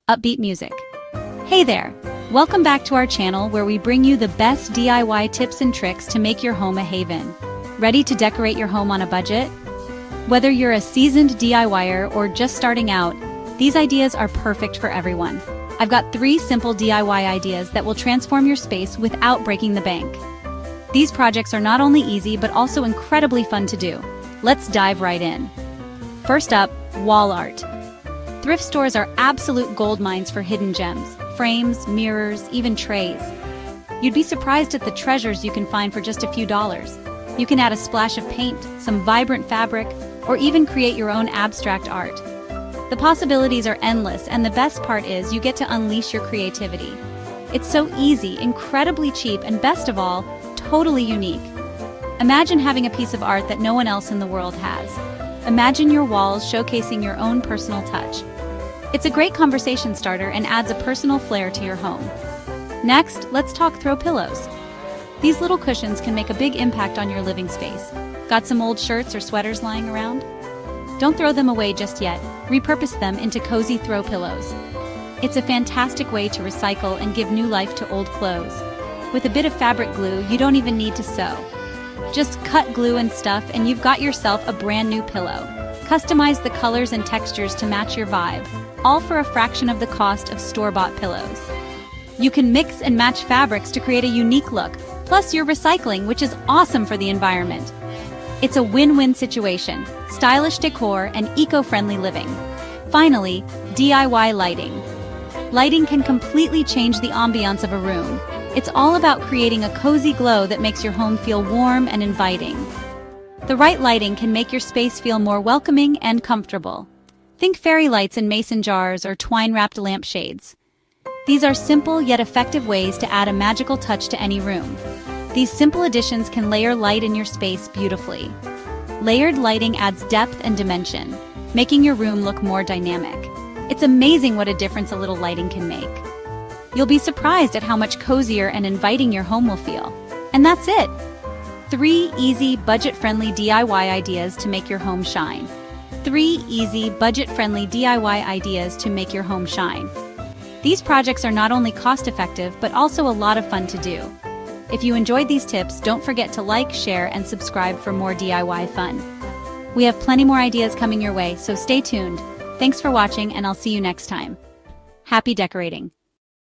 upbeat music. Hey there! Welcome back to our channel where we bring you the best DIY tips and tricks to make your home a haven. Ready to decorate your home on a budget? Whether you're a seasoned DIYer or just starting out, these ideas are perfect for everyone. I've got 3 simple DIY ideas that will transform your space without breaking the bank. These projects are not only easy but also incredibly fun to do. Let's dive right in. First up, wall art. Thrift stores are absolute gold mines for hidden gems, frames, mirrors, even trays. You'd be surprised at the treasures you can find for just a few dollars. You can add a splash of paint, some vibrant fabric, or even create your own abstract art. The possibilities are endless, and the best part is you get to unleash your creativity. It's so easy, incredibly cheap, and best of all, totally unique. Imagine having a piece of art that no one else in the world has. Imagine your walls showcasing your own personal touch. It's a great conversation starter and adds a personal flair to your home. Next, let's talk throw pillows. These little cushions can make a big impact on your living space. Got some old shirts or sweaters lying around? Don't throw them away just yet. Repurpose them into cozy throw pillows. It's a fantastic way to recycle and give new life to old clothes. With a bit of fabric glue, you don't even need to sew. Just cut glue and stuff and you've got yourself a brand new pillow. Customize the colors and textures to match your vibe, all for a fraction of the cost of store-bought pillows. You can mix and match fabrics to create a unique look, plus you're recycling, which is awesome for the environment. It's a win-win situation, stylish decor and eco-friendly living. Finally, DIY lighting. Lighting can completely change the ambiance of a room. It's all about creating a cozy glow that makes your home feel warm and inviting. The right lighting can make your space feel more welcoming and comfortable. Think fairy lights in mason jars or twine-wrapped lampshades. These are simple yet effective ways to add a magical touch to any room. These simple additions can layer light in your space beautifully. Layered lighting adds depth and dimension, making your room look more dynamic. It's amazing what a difference a little lighting can make. You'll be surprised at how much cozier and inviting your home will feel. And that's it! 3 easy, budget-friendly DIY ideas to make your home shine. 3 easy, budget-friendly DIY ideas to make your home shine. These projects are not only cost-effective, but also a lot of fun to do. If you enjoyed these tips, don't forget to like, share, and subscribe for more DIY fun. We have plenty more ideas coming your way, so stay tuned. Thanks for watching, and I'll see you next time. Happy decorating!